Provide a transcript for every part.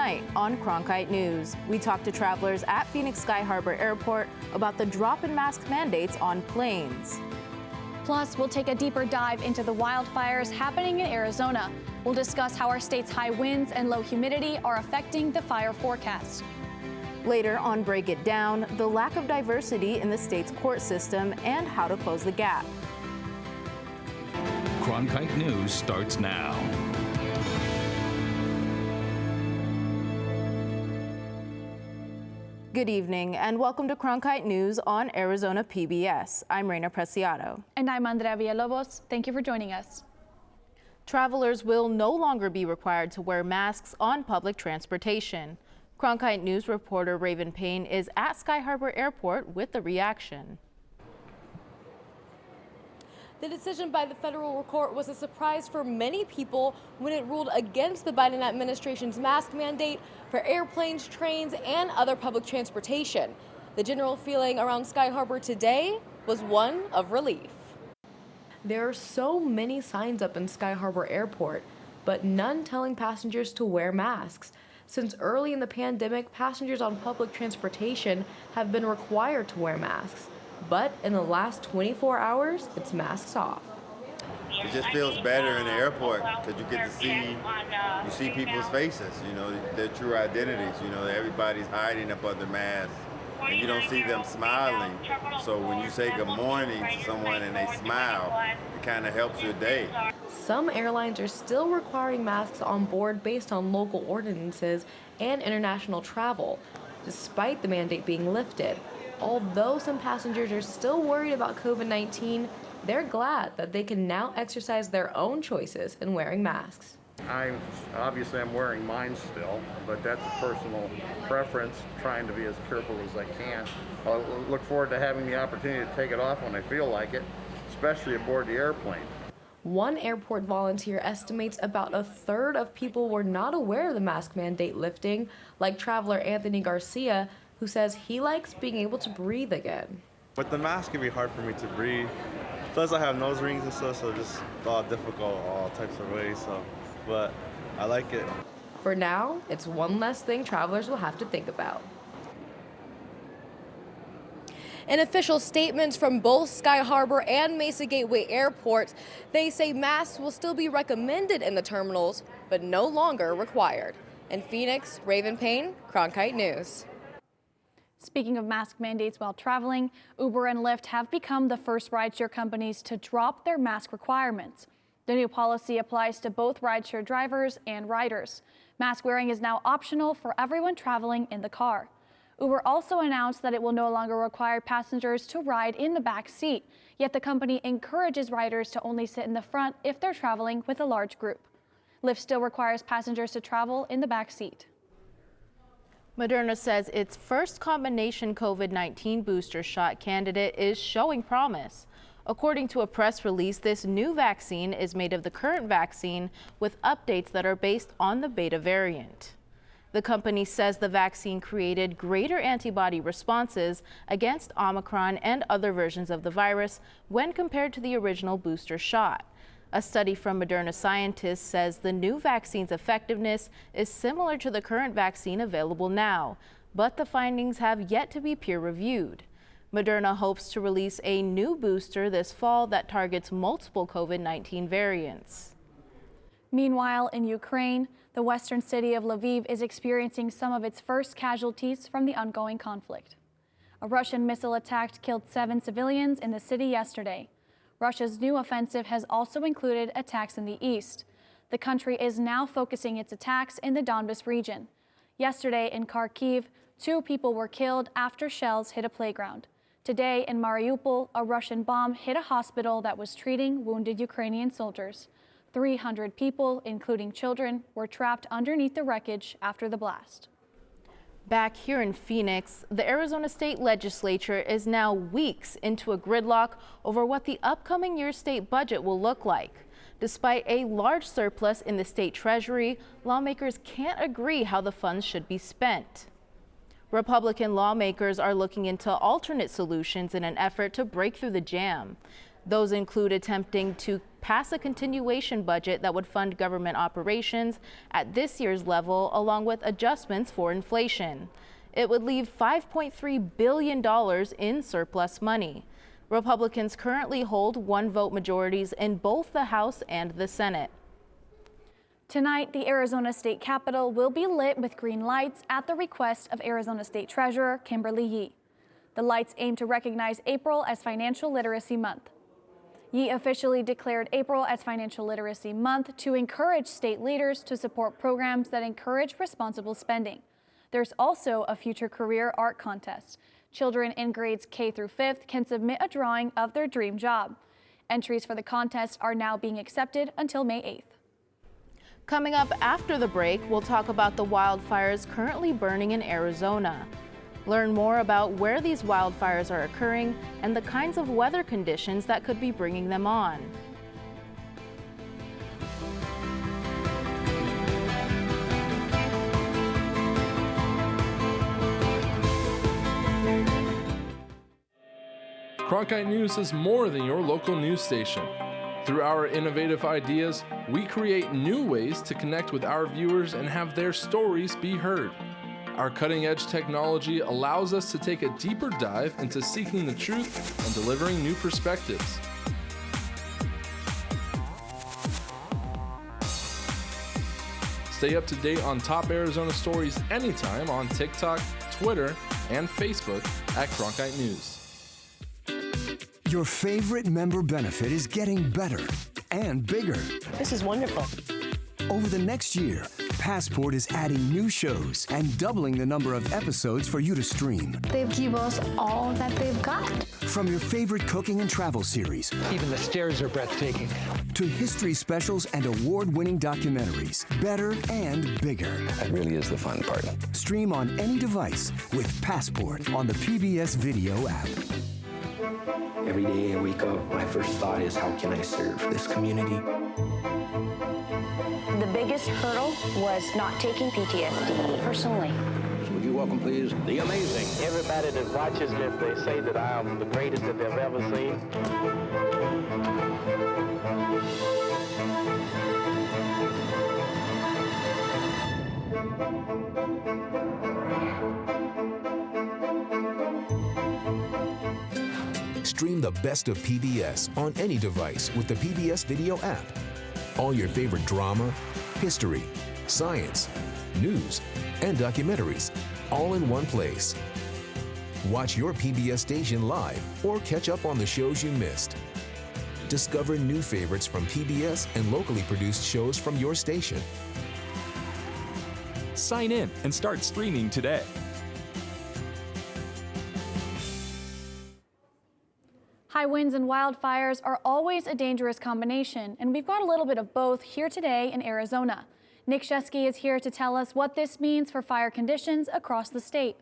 Tonight on Cronkite News, we talk to travelers at Phoenix Sky Harbor Airport about the drop in mask mandates on planes. Plus, we'll take a deeper dive into the wildfires happening in Arizona. We'll discuss how our state's high winds and low humidity are affecting the fire forecast. Later on Break It Down, the lack of diversity in the state's court system and how to close the gap. Cronkite News starts now. Good evening and welcome to Cronkite News on Arizona PBS. I'm REYNA PRECIADO. And I'm Andrea Villalobos. Thank you for joining us. Travelers will no longer be required to wear masks on public transportation. Cronkite News reporter Raven Payne is at Sky Harbor Airport with the reaction. The decision by the federal court was a surprise for many people when it ruled against the Biden administration's mask mandate for airplanes, trains, and other public transportation. The general feeling around Sky Harbor today was one of relief. There are so many signs up in Sky Harbor Airport, but none telling passengers to wear masks. Since early in the pandemic, passengers on public transportation have been required to wear masks. But in the last 24 hours, it's masks off. It just feels better in the airport because you get to see people's faces, their true identities. Everybody's hiding up under masks and you don't see them smiling. So when you say good morning to someone and they smile, it kind of helps your day. Some airlines are still requiring masks on board based on local ordinances and international travel, despite the mandate being lifted. Although some passengers are still worried about COVID-19, they're glad that they can now exercise their own choices in wearing masks. I'm wearing mine still, but that's a personal preference, trying to be as careful as I can. I'll look forward to having the opportunity to take it off when I feel like it, especially aboard the airplane. One airport volunteer estimates about a third of people were not aware of the mask mandate lifting, like traveler Anthony Garcia, who says he likes being able to breathe again. With the mask, it can be hard for me to breathe. Plus, I have nose rings and stuff, so just all difficult all types of ways. But I like it. For now, it's one less thing travelers will have to think about. In official statements from both Sky Harbor and Mesa Gateway airports, they say masks will still be recommended in the terminals, but no longer required. In Phoenix, Raven Payne, Cronkite News. Speaking of mask mandates while traveling, Uber and Lyft have become the first rideshare companies to drop their mask requirements. The new policy applies to both rideshare drivers and riders. Mask wearing is now optional for everyone traveling in the car. Uber also announced that it will no longer require passengers to ride in the back seat, yet the company encourages riders to only sit in the front if they're traveling with a large group. Lyft still requires passengers to travel in the back seat. Moderna says its first combination COVID-19 booster shot candidate is showing promise. According to a press release, this new vaccine is made of the current vaccine with updates that are based on the beta variant. The company says the vaccine created greater antibody responses against Omicron and other versions of the virus when compared to the original booster shot. A study from Moderna scientists says the new vaccine's effectiveness is similar to the current vaccine available now, but the findings have yet to be peer-reviewed. Moderna hopes to release a new booster this fall that targets multiple COVID-19 variants. Meanwhile, in Ukraine, the western city of Lviv is experiencing some of its first casualties from the ongoing conflict. A Russian missile attack killed 7 civilians in the city yesterday. Russia's new offensive has also included attacks in the east. The country is now focusing its attacks in the Donbas region. Yesterday in Kharkiv, 2 people were killed after shells hit a playground. Today in Mariupol, a Russian bomb hit a hospital that was treating wounded Ukrainian soldiers. 300 people, including children, were trapped underneath the wreckage after the blast. Back here in Phoenix, the Arizona State Legislature is now weeks into a gridlock over what the upcoming year's state budget will look like. Despite a large surplus in the state treasury, lawmakers can't agree how the funds should be spent. Republican lawmakers are looking into alternate solutions in an effort to break through the jam. Those include attempting to pass a continuation budget that would fund government operations at this year's level, along with adjustments for inflation. It would leave $5.3 billion in surplus money. Republicans currently hold one-vote majorities in both the House and the Senate. Tonight, the Arizona State Capitol will be lit with green lights at the request of Arizona State Treasurer Kimberly Yee. The lights aim to recognize April as Financial Literacy Month. Yee officially declared April as Financial Literacy Month to encourage state leaders to support programs that encourage responsible spending. There's also a future career art contest. Children in grades K through 5th can submit a drawing of their dream job. Entries for the contest are now being accepted until May 8th. Coming up after the break, we'll talk about the wildfires currently burning in Arizona. Learn more about where these wildfires are occurring and the kinds of weather conditions that could be bringing them on. Cronkite News is more than your local news station. Through our innovative ideas, we create new ways to connect with our viewers and have their stories be heard. Our cutting-edge technology allows us to take a deeper dive into seeking the truth and delivering new perspectives. Stay up to date on top Arizona stories anytime on TikTok, Twitter, and Facebook at Cronkite News. Your favorite member benefit is getting better and bigger. This is wonderful. Over the next year, Passport is adding new shows and doubling the number of episodes for you to stream. They give us all that they've got. From your favorite cooking and travel series. Even the stairs are breathtaking. To history specials and award-winning documentaries. Better and bigger. That really is the fun part. Stream on any device with Passport on the PBS Video app. Every day I wake up, my first thought is, how can I serve this community? The biggest hurdle was not taking PTSD personally. So would you welcome, please, the amazing. Everybody that watches this, they say that I am the greatest that they've ever seen. Stream the best of PBS on any device with the PBS Video app. All your favorite drama, history, science, news, and documentaries, all in one place. Watch your PBS station live or catch up on the shows you missed. Discover new favorites from PBS and locally produced shows from your station. Sign in and start streaming today. High winds and wildfires are always a dangerous combination, and we've got a little bit of both here today in Arizona. Nick Shesky is here to tell us what this means for fire conditions across the state.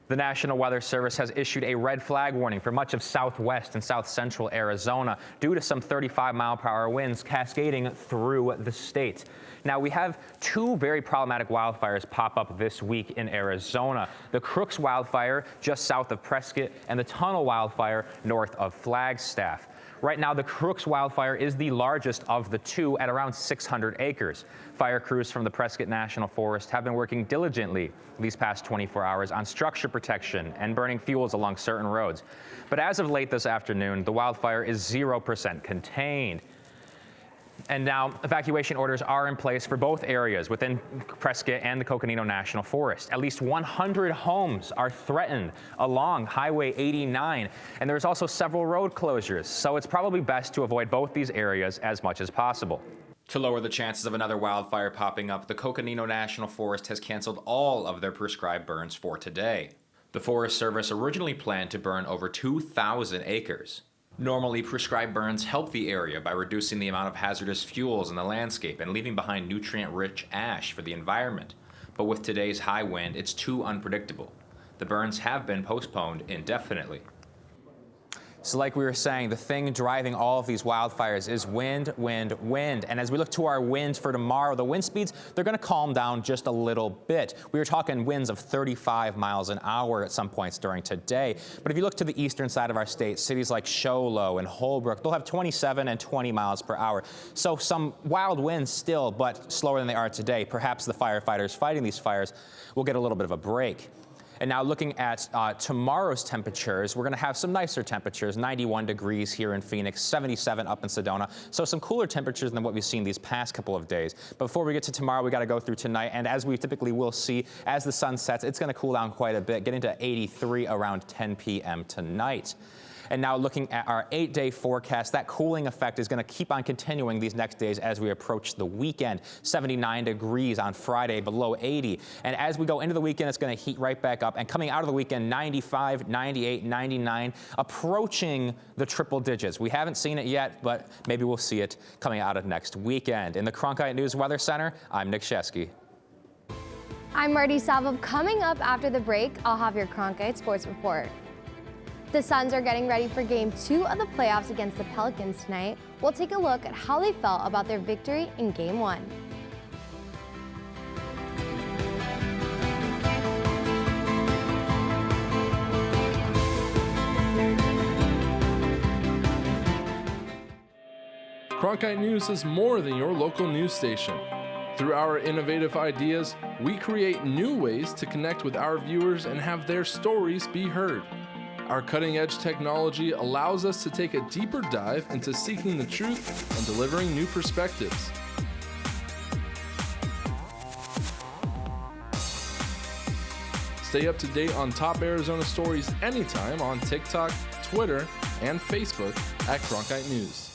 The National Weather Service has issued a red flag warning for much of southwest and south central Arizona due to some 35-mile-per-hour winds cascading through the state. Now, we have two very problematic wildfires pop up this week in Arizona. The Crooks wildfire just south of Prescott and the Tunnel wildfire north of Flagstaff. Right now, the Crooks wildfire is the largest of the two at around 600 acres. Fire crews from the Prescott National Forest have been working diligently these past 24 hours on structure protection and burning fuels along certain roads. But as of late this afternoon, the wildfire is 0% contained. And now evacuation orders are in place for both areas within Prescott and the Coconino National Forest. At least 100 homes are threatened along Highway 89, and there's also several road closures, so it's probably best to avoid both these areas as much as possible. To lower the chances of another wildfire popping up, the Coconino National Forest has canceled all of their prescribed burns for today. The Forest Service originally planned to burn over 2,000 acres. Normally, prescribed burns help the area by reducing the amount of hazardous fuels in the landscape and leaving behind nutrient-rich ash for the environment. But with today's high wind, it's too unpredictable. The burns have been postponed indefinitely. So like we were saying, the thing driving all of these wildfires is wind, wind, wind. And as we look to our winds for tomorrow, the wind speeds, they're going to calm down just a little bit. We were talking winds of 35 miles an hour at some points during today. But if you look to the eastern side of our state, cities like Show Low and Holbrook, they'll have 27 and 20 miles per hour. So some wild winds still, but slower than they are today. Perhaps the firefighters fighting these fires will get a little bit of a break. And now looking at tomorrow's temperatures, we're going to have some nicer temperatures, 91 degrees here in Phoenix, 77 up in Sedona. So some cooler temperatures than what we've seen these past couple of days. But before we get to tomorrow, we got to go through tonight. And as we typically will see, as the sun sets, it's going to cool down quite a bit, getting to 83 around 10 p.m. tonight. And now looking at our 8-day forecast, that cooling effect is going to keep on continuing these next days as we approach the weekend. 79 degrees on Friday, below 80. And as we go into the weekend, it's going to heat right back up. And coming out of the weekend, 95, 98, 99, approaching the triple digits. We haven't seen it yet, but maybe we'll see it coming out of next weekend. In the Cronkite News Weather Center, I'm Nick Shesky. I'm Marty Salvo. Coming up after the break, I'll have your Cronkite Sports Report. The Suns are getting ready for Game 2 of the playoffs against the Pelicans tonight. We'll take a look at how they felt about their victory in Game 1. Cronkite News is more than your local news station. Through our innovative ideas, we create new ways to connect with our viewers and have their stories be heard. Our cutting-edge technology allows us to take a deeper dive into seeking the truth and delivering new perspectives. Stay up to date on top Arizona stories anytime on TikTok, Twitter, and Facebook at Cronkite News.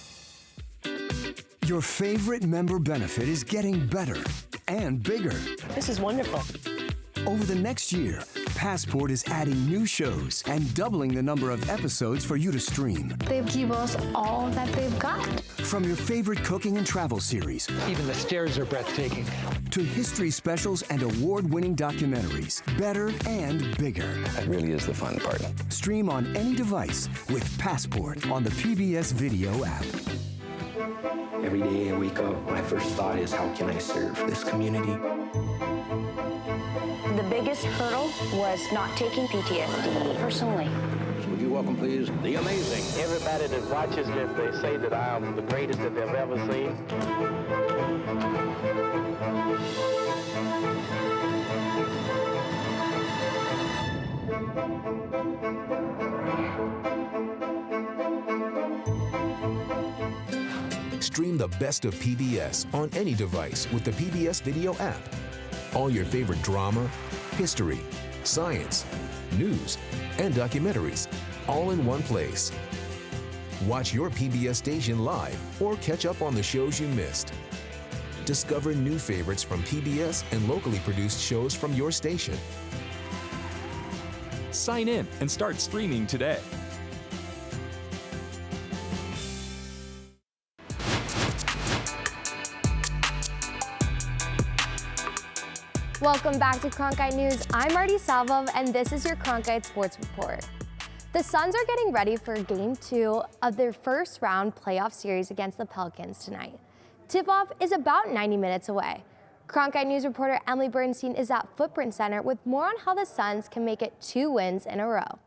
Your favorite member benefit is getting better and bigger. This is wonderful. Over the next year, Passport is adding new shows and doubling the number of episodes for you to stream. They give us all that they've got. From your favorite cooking and travel series. Even the stairs are breathtaking. To history specials and award-winning documentaries. Better and bigger. That really is the fun part. Stream on any device with Passport on the PBS Video app. Every day I wake up, my first thought is, how can I serve this community? The biggest hurdle was not taking PTSD personally. So would you welcome, please, the amazing. Everybody that watches this, they say that I am the greatest that they've ever seen. Stream the best of PBS on any device with the PBS Video app. All your favorite drama, history, science, news, and documentaries, all in one place. Watch your PBS station live or catch up on the shows you missed. Discover new favorites from PBS and locally produced shows from your station. Sign in and start streaming today. Welcome back to Cronkite News. I'm Marty Salvo, and this is your Cronkite Sports Report. The Suns are getting ready for Game 2 of their first round playoff series against the Pelicans tonight. Tip-off is about 90 minutes away. Cronkite News reporter Emily Bernstein is at Footprint Center with more on how the Suns can make it 2 wins in a row.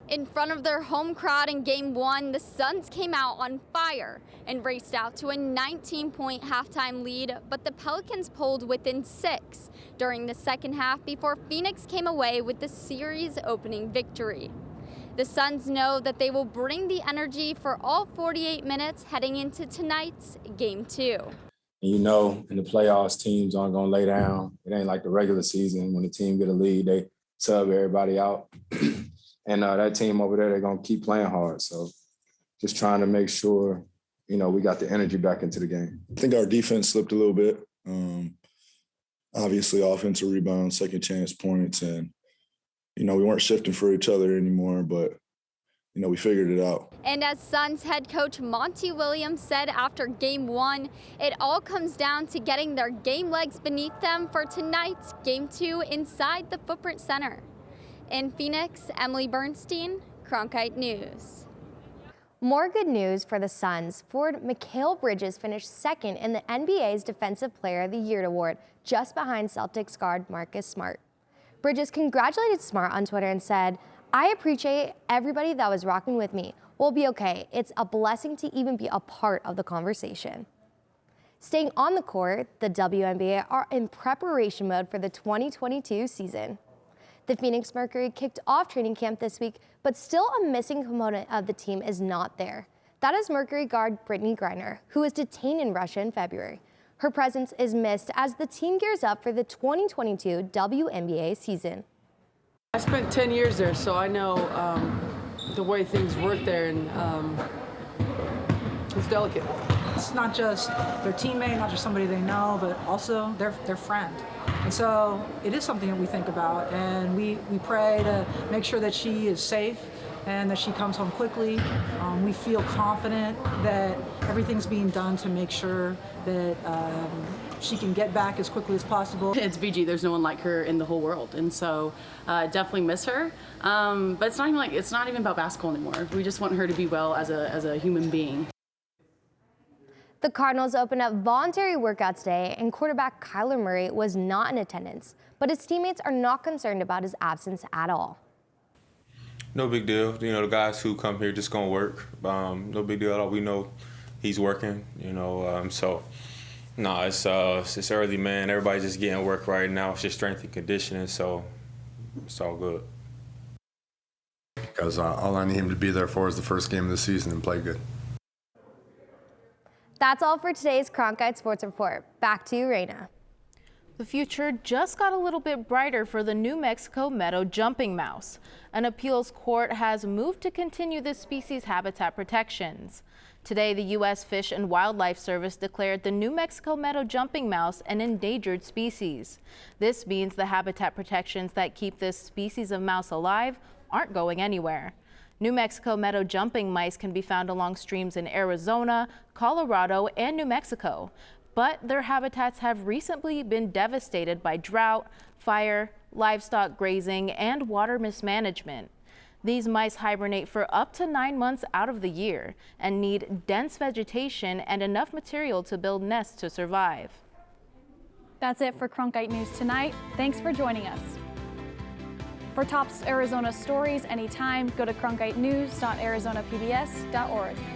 In front of their home crowd in Game 1, the Suns came out on fire and raced out to a 19-point halftime lead, but the Pelicans pulled within 6 during the second half before Phoenix came away with the series opening victory. The Suns know that they will bring the energy for all 48 minutes heading into tonight's Game 2. You know, in the playoffs, teams aren't going to lay down. It ain't like the regular season. When the team get a lead, they sub everybody out. And that team over there, they're going to keep playing hard. So just trying to make sure, you know, we got the energy back into the game. I think our defense slipped a little bit. Obviously, offensive rebounds, second chance points. And, you know, we weren't shifting for each other anymore, but, you know, we figured it out. And as Suns head coach Monty Williams said after Game 1, it all comes down to getting their game legs beneath them for tonight's Game 2 inside the Footprint Center. In Phoenix, Emily Bernstein, Cronkite News. More good news for the Suns. Forward Mikal Bridges finished second in the NBA's Defensive Player of the Year award, just behind Celtics guard Marcus Smart. Bridges congratulated Smart on Twitter and said, "I appreciate everybody that was rocking with me. We'll be okay. It's a blessing to even be a part of the conversation." Staying on the court, the WNBA are in preparation mode for the 2022 season. The Phoenix Mercury kicked off training camp this week, but still a missing component of the team is not there. That is Mercury guard Brittany Griner, who was detained in Russia in February. Her presence is missed as the team gears up for the 2022 WNBA season. I spent 10 years there, so I know the way things work there, and it's delicate. It's not just their teammate, not just somebody they know, but also their friend. And so it is something that we think about, and we pray to make sure that she is safe and that she comes home quickly. We feel confident that everything's being done to make sure that she can get back as quickly as possible. It's BG. There's no one like her in the whole world, and so definitely miss her. But it's not even about basketball anymore. We just want her to be well as a human being. The Cardinals opened up voluntary workouts today, and quarterback Kyler Murray was not in attendance, but his teammates are not concerned about his absence at all. No big deal. You know, the guys who come here just gonna work. No big deal at all. We know he's working. So no, it's early, man. Everybody's just getting work right now. It's just strength and conditioning, so it's all good. Because all I need him to be there for is the first game of the season and play good. That's all for today's Cronkite Sports Report. Back to you, Reyna. The future just got a little bit brighter for the New Mexico meadow jumping mouse. An appeals court has moved to continue this species' habitat protections. Today, the U.S. Fish and Wildlife Service declared the New Mexico meadow jumping mouse an endangered species. This means the habitat protections that keep this species of mouse alive aren't going anywhere. New Mexico meadow jumping mice can be found along streams in Arizona, Colorado, and New Mexico, but their habitats have recently been devastated by drought, fire, livestock grazing, and water mismanagement. These mice hibernate for up to 9 months out of the year and need dense vegetation and enough material to build nests to survive. That's it for Cronkite News tonight. Thanks for joining us. For top Arizona stories anytime, go to cronkitenews.arizonapbs.org.